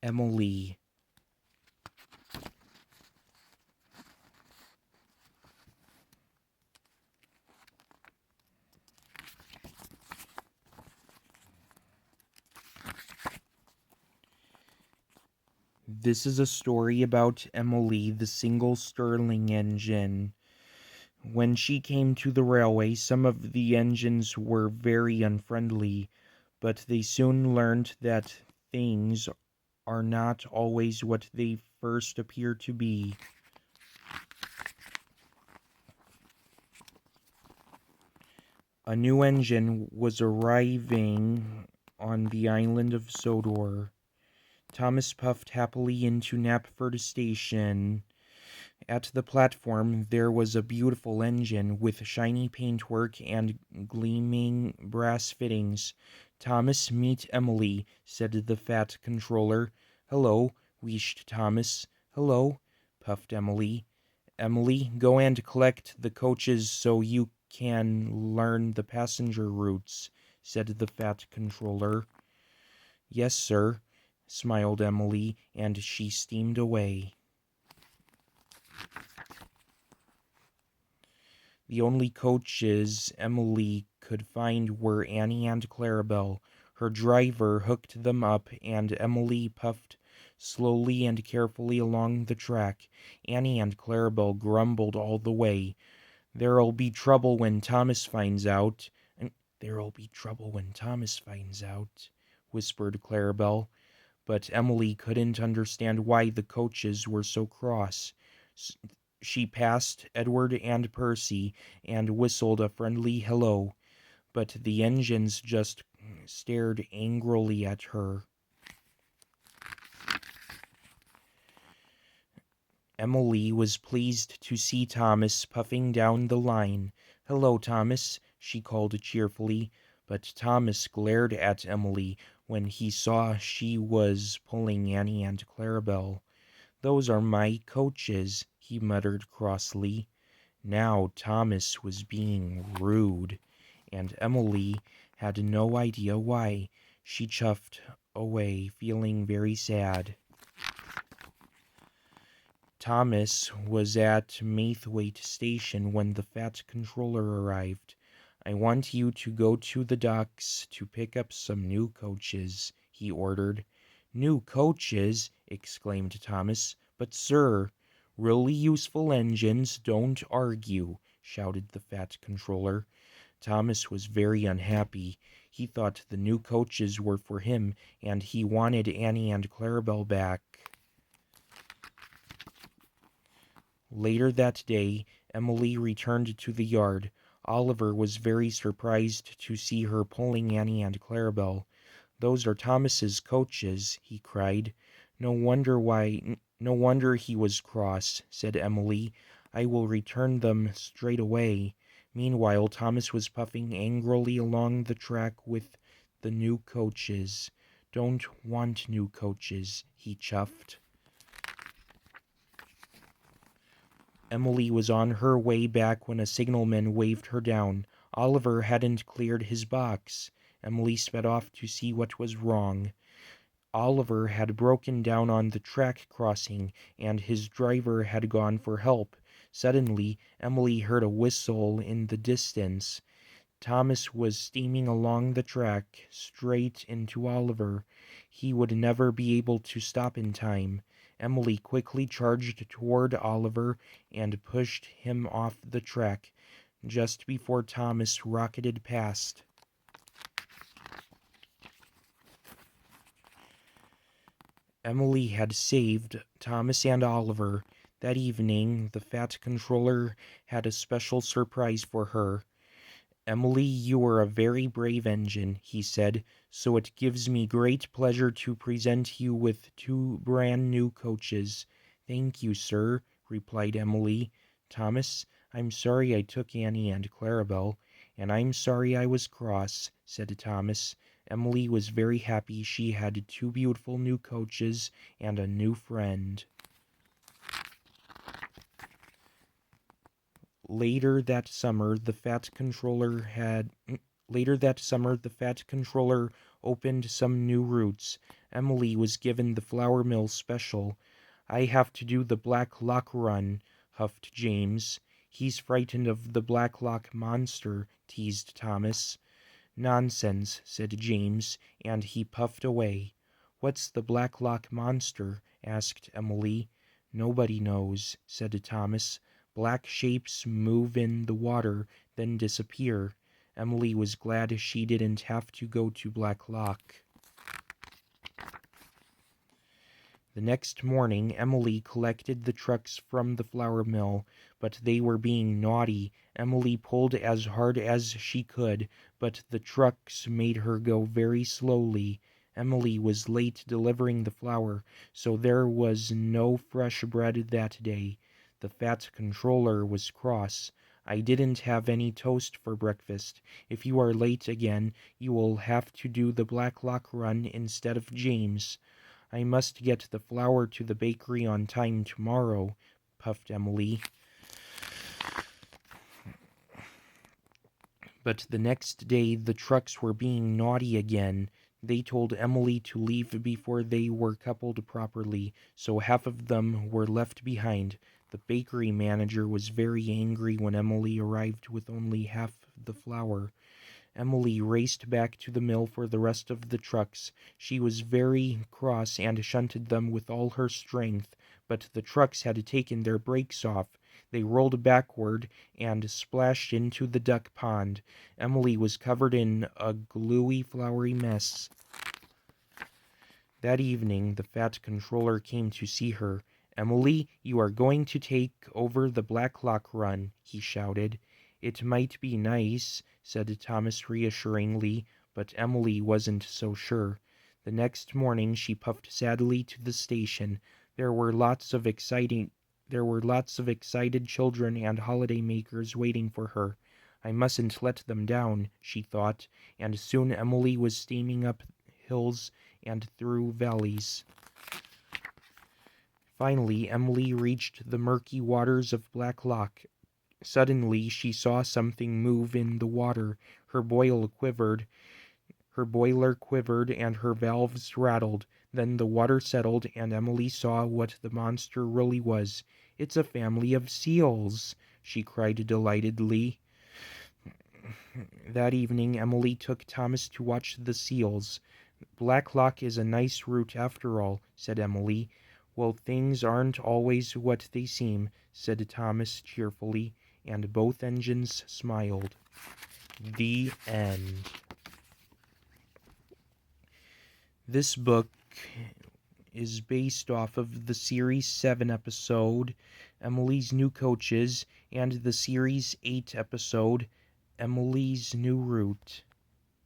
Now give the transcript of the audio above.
Emily. This is a story about Emily, the single Stirling engine. When she came to the railway, some of the engines were very unfriendly, but they soon learned that things are not always what they first appear to be. A new engine was arriving on the island of Sodor. Thomas puffed happily into Knapford station. At the platform there was a beautiful engine with shiny paintwork and gleaming brass fittings. "Thomas, meet Emily," said the fat controller. "Hello," wheezed Thomas. "Hello," puffed Emily. "Emily, go and collect the coaches so you can learn the passenger routes," said the fat controller. "Yes, sir," smiled Emily, and she steamed away. The only coaches Emily could find were Annie and Clarabelle. Her driver hooked them up, and Emily puffed slowly and carefully along the track. Annie and Clarabelle grumbled all the way. "There'll be trouble when Thomas finds out." "There'll be trouble when Thomas finds out," whispered Clarabelle. But Emily couldn't understand why the coaches were so cross. She passed Edward and Percy and whistled a friendly hello, but the engines just stared angrily at her. Emily was pleased to see Thomas puffing down the line. "Hello, Thomas," she called cheerfully, but Thomas glared at Emily when he saw she was pulling Annie and Clarabelle. "Those are my coaches," he muttered crossly. Now Thomas was being rude, and Emily had no idea why. She chuffed away, feeling very sad. Thomas was at Maithwaite Station when the fat controller arrived. "I want you to go to the docks to pick up some new coaches," he ordered. "New coaches!" exclaimed Thomas. "But, sir—" "Really useful engines, don't argue," shouted the fat controller. Thomas was very unhappy. He thought the new coaches were for him, and he wanted Annie and Clarabelle back. Later that day, Emily returned to the yard. Oliver was very surprised to see her pulling Annie and Clarabelle. "Those are Thomas's coaches," he cried. No wonder he was cross," said Emily. "I will return them straight away." Meanwhile, Thomas was puffing angrily along the track with the new coaches. "Don't want new coaches," he chuffed. Emily was on her way back when a signalman waved her down. Oliver hadn't cleared his box. Emily sped off to see what was wrong. Oliver had broken down on the track crossing, and his driver had gone for help. Suddenly, Emily heard a whistle in the distance. Thomas was steaming along the track, straight into Oliver. He would never be able to stop in time. Emily quickly charged toward Oliver and pushed him off the track, just before Thomas rocketed past. Emily had saved Thomas and Oliver. That evening, the fat controller had a special surprise for her. "Emily, you are a very brave engine," he said, "so it gives me great pleasure to present you with 2 brand new coaches." "Thank you, sir," replied Emily. "Thomas, I'm sorry I took Annie and Clarabelle." "And I'm sorry I was cross," said Thomas. Emily was very happy she had 2 beautiful new coaches and a new friend. Later that summer, the fat controller opened some new routes. Emily was given the flour mill special. "I have to do the Black Loch run," huffed James. "He's frightened of the Black Loch monster," teased Thomas. "Nonsense," said James, and he puffed away. "What's the Black Loch monster?" asked Emily. "Nobody knows," said Thomas. "Black shapes move in the water, then disappear." Emily was glad she didn't have to go to Black Loch. The next morning Emily collected the trucks from the flour mill, but they were being naughty. Emily pulled as hard as she could, but the trucks made her go very slowly. Emily was late delivering the flour, so there was no fresh bread that day. The fat controller was cross. "I didn't have any toast for breakfast. If you are late again, you will have to do the Black Loch run instead of James." "I must get the flour to the bakery on time tomorrow," puffed Emily. But the next day the trucks were being naughty again. They told Emily to leave before they were coupled properly, so half of them were left behind. The bakery manager was very angry when Emily arrived with only half the flour. Emily raced back to the mill for the rest of the trucks. She was very cross and shunted them with all her strength, but the trucks had taken their brakes off. They rolled backward and splashed into the duck pond. Emily was covered in a gluey, floury mess. That evening the fat controller came to see her. "Emily, you are going to take over the Black Loch run," he shouted. "It might be nice," said Thomas reassuringly, but Emily wasn't so sure. The next morning she puffed sadly to the station. There were lots of excited children and holiday makers waiting for her. "I mustn't let them down," she thought, and soon Emily was steaming up hills and through valleys. Finally, Emily reached the murky waters of Black Loch. Suddenly she saw something move in the water. Her boiler quivered, and her valves rattled. Then the water settled, and Emily saw what the monster really was. "It's a family of seals!" she cried delightedly. That evening Emily took Thomas to watch the seals. "Black Loch is a nice route after all," said Emily. "Well, things aren't always what they seem," said Thomas cheerfully, and both engines smiled. The end. This book is based off of the Series 7 episode, Emily's New Coaches, and the Series 8 episode, Emily's New Route.